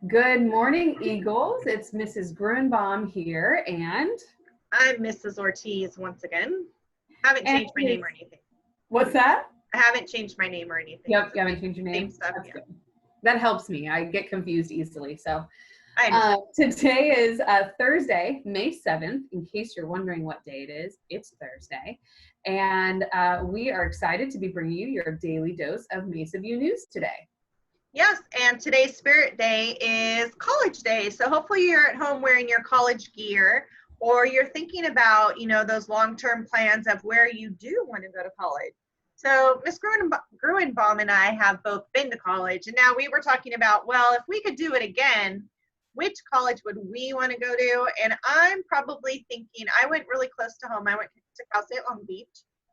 Good morning, Eagles. It's Mrs. Grunbaum here, and I'm Mrs. Ortiz once again. I haven't changed my name or anything. What's that? I haven't changed my name or anything. Yep, you haven't changed your name. Same stuff, That's yeah. good. That helps me. I get confused easily. So I understand. today is Thursday, May 7th. In case you're wondering what day it is, it's Thursday. And we are excited to be bringing you your daily dose of Mesa View News today. Yes, and today's Spirit Day is College Day. So hopefully you're at home wearing your college gear, or you're thinking about, those long-term plans of where you do want to go to college. So Ms. Gruenbaum and I have both been to college, and now we were talking about, well, if we could do it again, which college would we want to go to? And I'm probably thinking, I went really close to home. I went to Cal State Long Beach,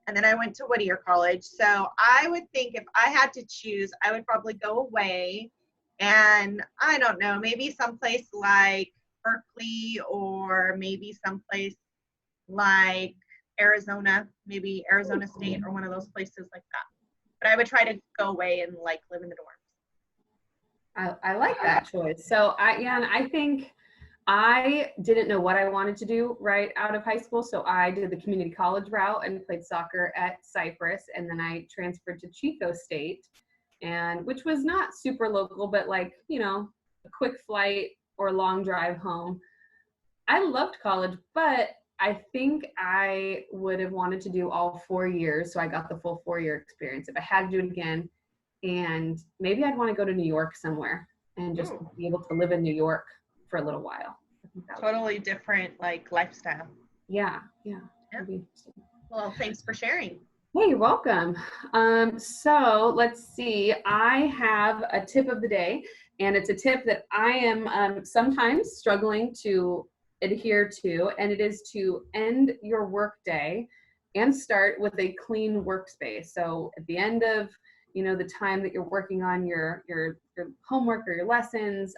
and then I went to Whittier College. So I would think if I had to choose, I would probably go away, and I don't know, maybe someplace like Berkeley, or maybe someplace like Arizona, maybe Arizona State, or one of those places like that. But I would try to go away and live in the dorms. I like that choice. So I think I didn't know what I wanted to do right out of high school. So I did the community college route and played soccer at Cypress. And then I transferred to Chico State, which was not super local, but a quick flight or long drive home. I loved college, but I think I would have wanted to do all 4 years. So I got the full 4-year experience if I had to do it again. And maybe I'd want to go to New York somewhere and just be able to live in New York for a little while. Totally different lifestyle. Yeah. That'd be interesting. Well, thanks for sharing. Hey, you're welcome. So let's see. I have a tip of the day, and it's a tip that I am sometimes struggling to adhere to, and it is to end your work day and start with a clean workspace. So at the end of the time that you're working on your homework or your lessons,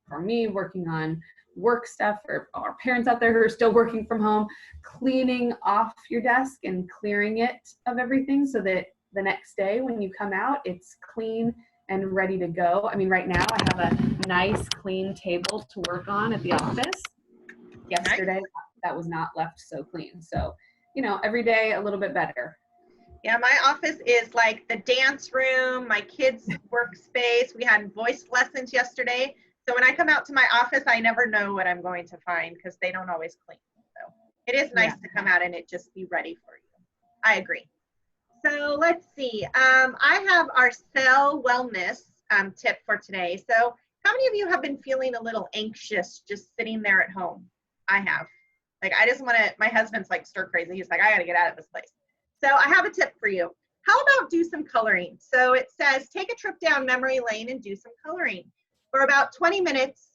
for me, working on work stuff, or our parents out there who are still working from home, cleaning off your desk and clearing it of everything so that the next day when you come out, it's clean and ready to go. I mean, right now I have a nice clean table to work on at the office. Yesterday, that was not left so clean. So, every day a little bit better. Yeah, my office is like the dance room, my kids' workspace. We had voice lessons yesterday. So when I come out to my office, I never know what I'm going to find because they don't always clean. So it is nice to come out and it just be ready for you. I agree. So let's see. I have our cell wellness tip for today. So how many of you have been feeling a little anxious just sitting there at home? I have. I just want to, my husband's stir crazy. He's like, I got to get out of this place. So I have a tip for you. How about do some coloring? So it says, take a trip down memory lane and do some coloring. For about 20 minutes,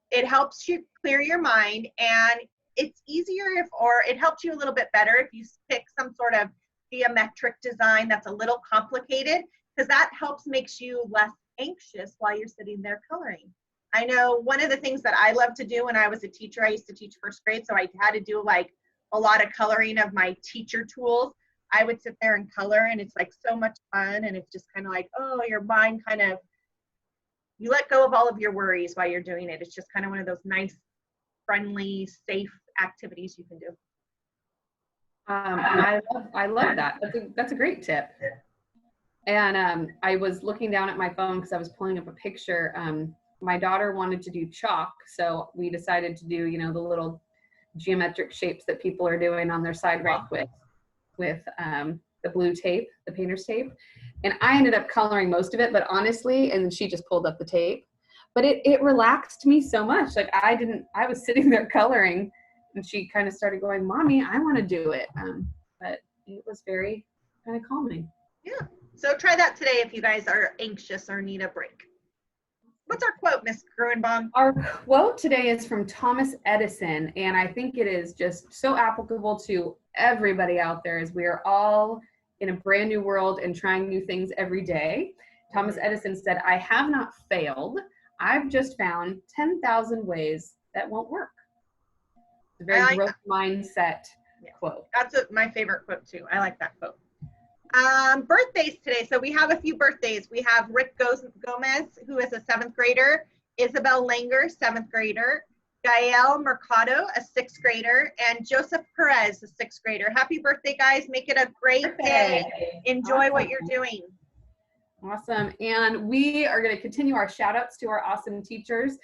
it helps you clear your mind, and it's easier or it helps you a little bit better if you pick some sort of geometric design that's a little complicated, because that makes you less anxious while you're sitting there coloring. I know one of the things that I love to do when I was a teacher, I used to teach first grade, so I had to do a lot of coloring of my teacher tools. I would sit there and color, and it's so much fun, and it's just kind of oh, your mind you let go of all of your worries while you're doing it. It's just kind of one of those nice, friendly, safe activities you can do. I love that. That's a great tip. And I was looking down at my phone because I was pulling up a picture. My daughter wanted to do chalk, so we decided to do the little geometric shapes that people are doing on their sidewalk with the blue tape, the painter's tape. And I ended up coloring most of it, but honestly, and she just pulled up the tape, but it relaxed me so much. I was sitting there coloring, and she kind of started going, Mommy, I want to do it. But it was very kind of calming. Yeah. So try that today if you guys are anxious or need a break. What's our quote, Ms. Gruenbaum? Our quote today is from Thomas Edison, and I think it is just so applicable to everybody out there, as we are all in a brand new world and trying new things every day. Thomas Edison said, I have not failed. I've just found 10,000 ways that won't work. It's a very growth mindset quote. That's my favorite quote too. I like that quote. Birthdays today. So we have a few birthdays. We have Rick Gomez, who is a 7th grader, Isabel Langer, 7th grader, Gael Mercado, a 6th grader, and Joseph Perez, a 6th grader. Happy birthday, guys. Make it a great day. Enjoy what you're doing. Awesome. And we are going to continue our shout outs to our awesome teachers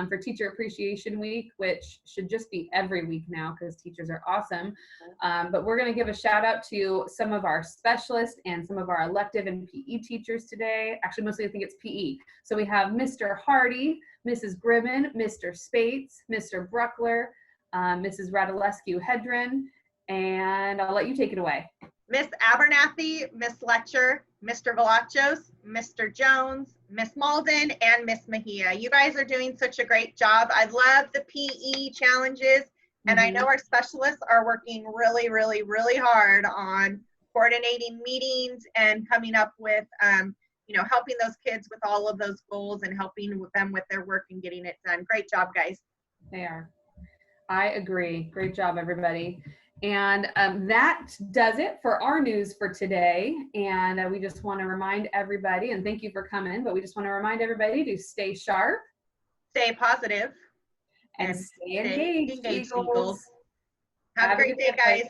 for Teacher Appreciation Week, which should just be every week now because teachers are awesome. But we're going to give a shout out to some of our specialists and some of our elective and PE teachers today. Actually, mostly I think it's PE. So we have Mr. Hardy, Mrs. Gribben, Mr. Spates, Mr. Bruckler, Mrs. Radulescu Hedren, and I'll let you take it away. Miss Abernathy, Miss Letcher, Mr. Velachos, Mr. Jones, Miss Malden, and Miss Mejia. You guys are doing such a great job. I love the PE challenges, and I know our specialists are working really, really, really hard on coordinating meetings and coming up with, you know, helping those kids with all of those goals and helping with them with their work and getting it done. Great job, guys. They are. I agree. Great job, everybody. And that does it for our news for today. And we just want to remind everybody, and thank you for coming, but we just want to remind everybody to stay sharp, stay positive, and stay engaged, Eagles. Have a great day, guys.